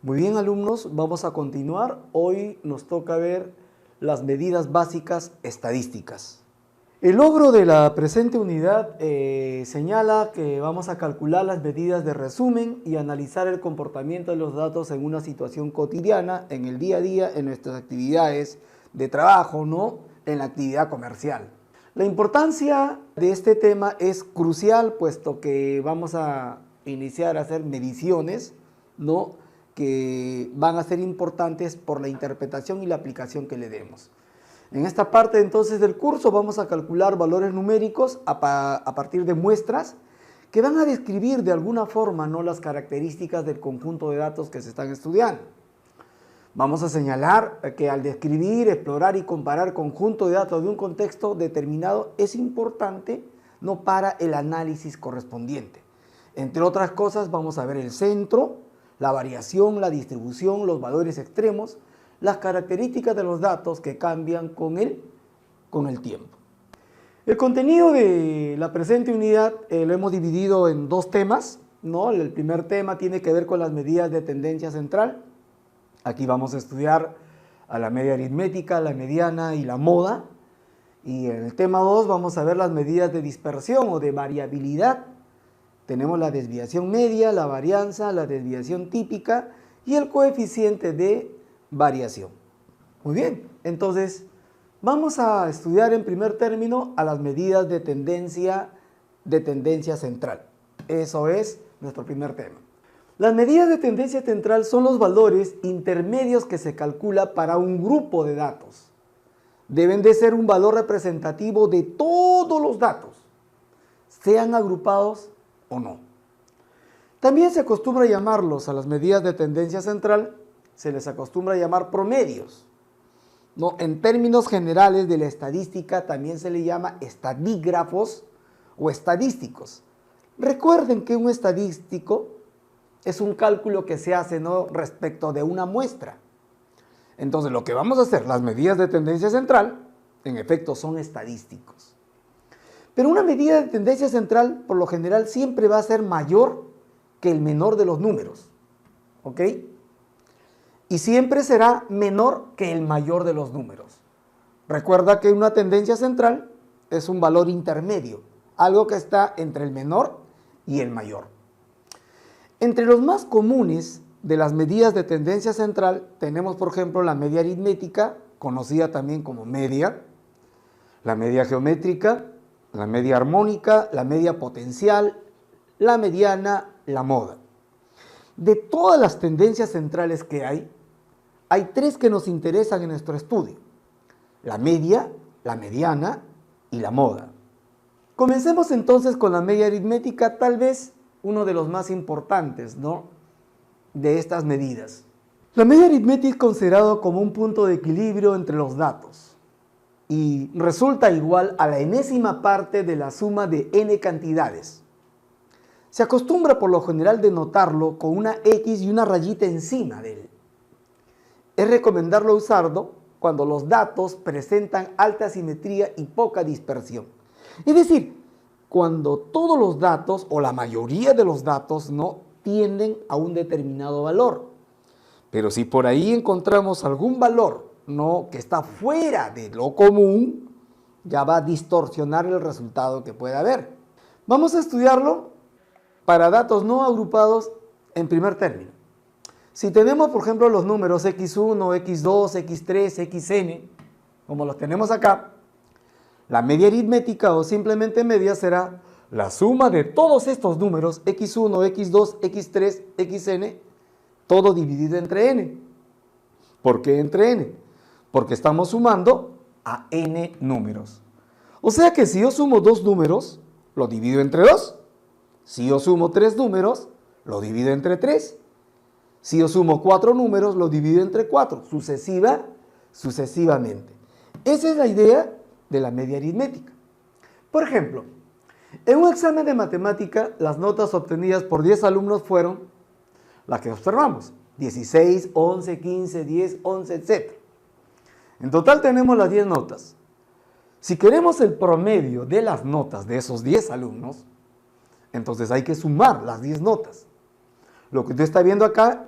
Muy bien, alumnos, vamos a continuar. Hoy nos toca ver las medidas básicas estadísticas. El logro de la presente unidad señala que vamos a calcular las medidas de resumen y analizar el comportamiento de los datos en una situación cotidiana, en el día a día, en nuestras actividades de trabajo, ¿no? En la actividad comercial. La importancia de este tema es crucial, puesto que vamos a iniciar a hacer mediciones, ¿no?, que van a ser importantes por la interpretación y la aplicación que le demos. En esta parte entonces del curso vamos a calcular valores numéricos a partir de muestras que van a describir de alguna forma, ¿no?, las características del conjunto de datos que se están estudiando. Vamos a señalar que al describir, explorar y comparar conjunto de datos de un contexto determinado es importante, ¿no?, para el análisis correspondiente. Entre otras cosas vamos a ver el centro, la variación, la distribución, los valores extremos, las características de los datos que cambian con el tiempo. El contenido de la presente unidad lo hemos dividido en dos temas, ¿no? El primer tema tiene que ver con las medidas de tendencia central. Aquí vamos a estudiar a la media aritmética, la mediana y la moda. Y en el tema 2 vamos a ver las medidas de dispersión o de variabilidad. Tenemos la desviación media, la varianza, la desviación típica y el coeficiente de variación. Muy bien, entonces vamos a estudiar en primer término a las medidas de tendencia central. Eso es nuestro primer tema. Las medidas de tendencia central son los valores intermedios que se calcula para un grupo de datos. Deben de ser un valor representativo de todos los datos, sean agrupados o no. También se acostumbra a llamarlos a las medidas de tendencia central, se les acostumbra a llamar promedios, ¿no? En términos generales de la estadística también se le llama estadígrafos o estadísticos. Recuerden que un estadístico es un cálculo que se hace, ¿no?, respecto de una muestra. Entonces lo que vamos a hacer, las medidas de tendencia central, en efecto son estadísticos. Pero una medida de tendencia central, por lo general, siempre va a ser mayor que el menor de los números, ¿ok? Y siempre será menor que el mayor de los números. Recuerda que una tendencia central es un valor intermedio, algo que está entre el menor y el mayor. Entre los más comunes de las medidas de tendencia central tenemos, por ejemplo, la media aritmética, conocida también como media, la media geométrica, la media armónica, la media potencial, la mediana, la moda. De todas las tendencias centrales que hay tres que nos interesan en nuestro estudio: la media, la mediana y la moda. Comencemos entonces con la media aritmética, tal vez uno de los más importantes, ¿no?, de estas medidas. La media aritmética es considerado como un punto de equilibrio entre los datos y resulta igual a la enésima parte de la suma de n cantidades. Se acostumbra por lo general denotarlo con una X y una rayita encima de él. Es recomendable usarlo cuando los datos presentan alta simetría y poca dispersión. Es decir, cuando todos los datos o la mayoría de los datos no tienden a un determinado valor. Pero si por ahí encontramos algún valor, ¿no?, que está fuera de lo común, ya va a distorsionar el resultado que puede haber. Vamos a estudiarlo para datos no agrupados en primer término. Si tenemos, por ejemplo, los números x1, x2, x3, xn, como los tenemos acá, la media aritmética o simplemente media será la suma de todos estos números, x1, x2, x3, xn, todo dividido entre n. ¿Por qué entre n? Porque estamos sumando a n números. O sea que si yo sumo 2 números, lo divido entre 2. Si yo sumo 3 números, lo divido entre 3. Si yo sumo 4 números, lo divido entre 4, sucesivamente. Esa es la idea de la media aritmética. Por ejemplo, en un examen de matemática, las notas obtenidas por 10 alumnos fueron las que observamos: 16, 11, 15, 10, 11, etc. En total tenemos las 10 notas. Si queremos el promedio de las notas de esos 10 alumnos, entonces hay que sumar las 10 notas. Lo que usted está viendo acá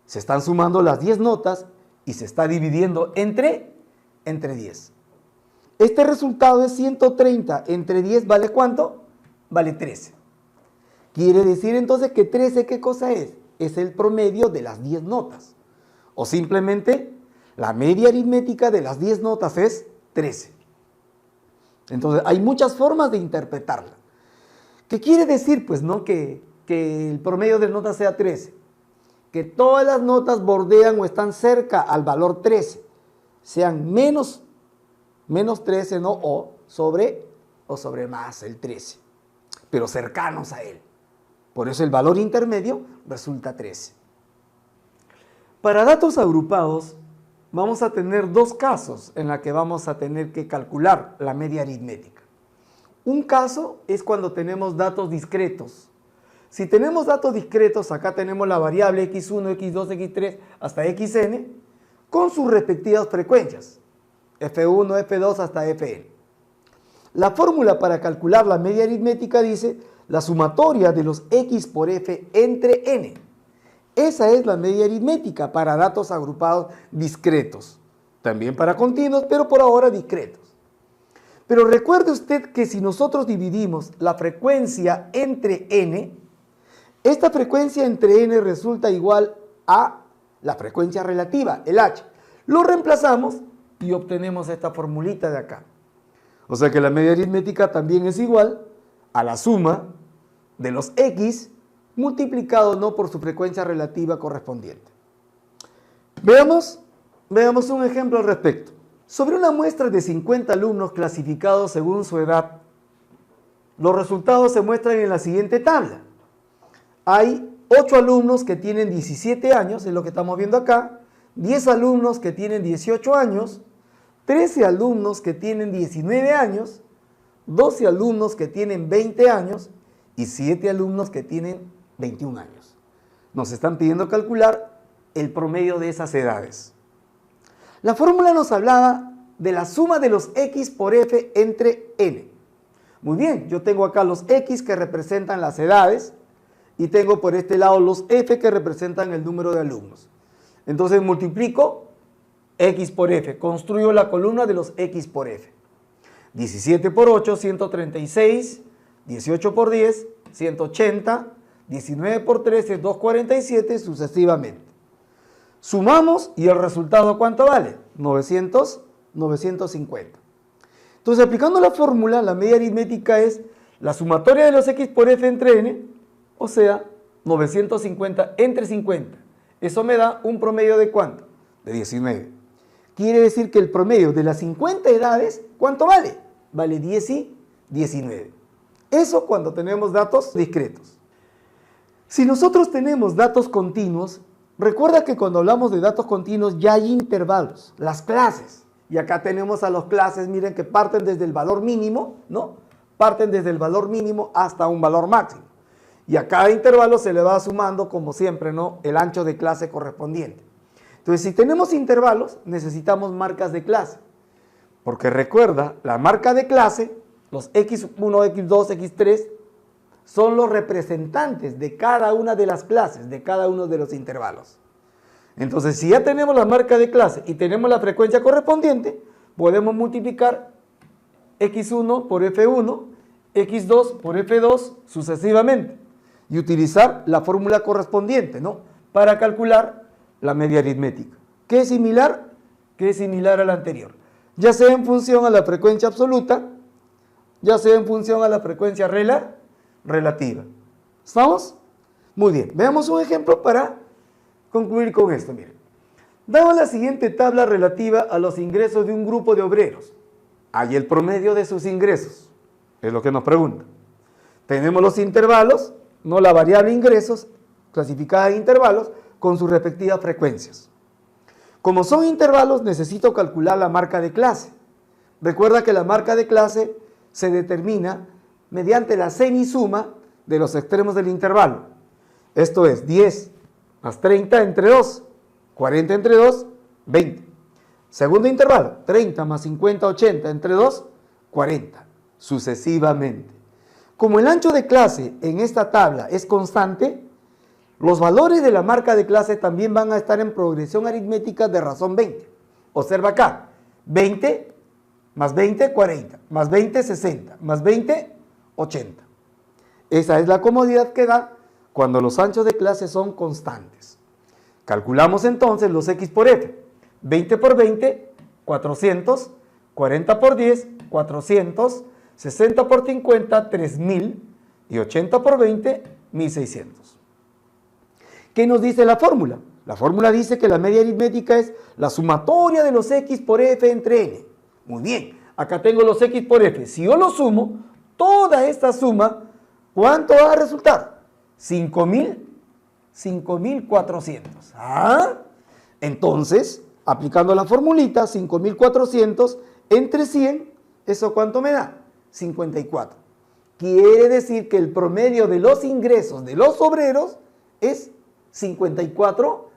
Se están sumando las 10 notas y se está dividiendo entre 10. Este resultado es 130 entre 10, ¿vale cuánto? Vale 13. Quiere decir entonces que 13, ¿qué cosa es? Es el promedio de las 10 notas. O simplemente la media aritmética de las 10 notas es 13. Entonces hay muchas formas de interpretarla. ¿Qué quiere decir? Pues no que el promedio de notas sea 13. Que todas las notas bordean o están cerca al valor 13. Sean menos 13, ¿no? O sobre más el 13. Pero cercanos a él. Por eso el valor intermedio resulta 13. Para datos agrupados, vamos a tener dos casos en los que vamos a tener que calcular la media aritmética. Un caso es cuando tenemos datos discretos. Si tenemos datos discretos, acá tenemos la variable x1, x2, x3 hasta xn con sus respectivas frecuencias, f1, f2 hasta fn. La fórmula para calcular la media aritmética dice la sumatoria de los x por f entre n. Esa es la media aritmética para datos agrupados discretos. También para continuos, pero por ahora discretos. Pero recuerde usted que si nosotros dividimos la frecuencia entre n, esta frecuencia entre n resulta igual a la frecuencia relativa, el h. Lo reemplazamos y obtenemos esta formulita de acá. O sea que la media aritmética también es igual a la suma de los x multiplicado no por su frecuencia relativa correspondiente. Veamos un ejemplo al respecto. Sobre una muestra de 50 alumnos clasificados según su edad, los resultados se muestran en la siguiente tabla. Hay 8 alumnos que tienen 17 años, es lo que estamos viendo acá, 10 alumnos que tienen 18 años, 13 alumnos que tienen 19 años, 12 alumnos que tienen 20 años y 7 alumnos que tienen 21 años. Nos están pidiendo calcular el promedio de esas edades. La fórmula nos hablaba de la suma de los x por f entre n. Muy bien, yo tengo acá los x que representan las edades y tengo por este lado los f que representan el número de alumnos. Entonces multiplico x por f, construyo la columna de los x por f. 17 por 8, 136, 18 por 10, 180, 19 por 13, 247, sucesivamente. Sumamos y el resultado ¿cuánto vale? 950. Entonces, aplicando la fórmula, la media aritmética es la sumatoria de los x por f entre n, o sea, 950 entre 50. Eso me da un promedio de ¿cuánto? De 19. Quiere decir que el promedio de las 50 edades, ¿cuánto vale? Vale 10 y 19. Eso cuando tenemos datos discretos. Si nosotros tenemos datos continuos, recuerda que cuando hablamos de datos continuos ya hay intervalos, las clases. Y acá tenemos a las clases, miren que parten desde el valor mínimo, ¿no? Parten desde el valor mínimo hasta un valor máximo. Y a cada intervalo se le va sumando, como siempre, ¿no? El ancho de clase correspondiente. Entonces, si tenemos intervalos, necesitamos marcas de clase. Porque recuerda, la marca de clase, los x1, x2, x3, son los representantes de cada una de las clases, de cada uno de los intervalos. Entonces, si ya tenemos la marca de clase y tenemos la frecuencia correspondiente, podemos multiplicar x1 por f1, x2 por f2, sucesivamente, y utilizar la fórmula correspondiente, ¿no? Para calcular la media aritmética, que es similar a la anterior, ya sea en función a la frecuencia absoluta, ya sea en función a la frecuencia relativa. ¿Estamos? Muy bien, veamos un ejemplo para concluir con esto. Miren, damos la siguiente tabla relativa a los ingresos de un grupo de obreros. Hay el promedio de sus ingresos, es lo que nos pregunta. Tenemos los intervalos, no la variable ingresos, clasificada en intervalos, con sus respectivas frecuencias. Como son intervalos, necesito calcular la marca de clase. Recuerda que la marca de clase se determina mediante la semisuma de los extremos del intervalo. Esto es 10 más 30 entre 2, 40 entre 2, 20. Segundo intervalo, 30 más 50, 80 entre 2, 40, sucesivamente. Como el ancho de clase en esta tabla es constante, Los valores de la marca de clase también van a estar en progresión aritmética de razón 20. Observa acá, 20 más 20, 40, más 20, 60, más 20, 80. Esa es la comodidad que da cuando los anchos de clase son constantes. Calculamos entonces los X por F. 20 por 20, 400, 40 por 10, 400, 60 por 50, 3000 y 80 por 20, 1600. ¿Qué nos dice la fórmula? La fórmula dice que la media aritmética es la sumatoria de los X por F entre N. Muy bien, acá tengo los X por F. Si yo lo sumo, toda esta suma, ¿cuánto va a resultar? 5400. ¿Ah? Entonces, aplicando la formulita, 5400 entre 100, ¿eso cuánto me da? 54. Quiere decir que el promedio de los ingresos de los obreros es 54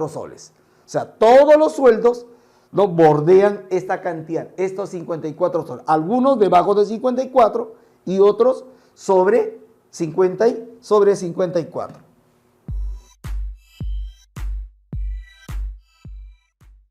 soles. O sea, todos los sueldos no bordean esta cantidad, estos 54 soles. Algunos debajo de 54 y otros sobre 54.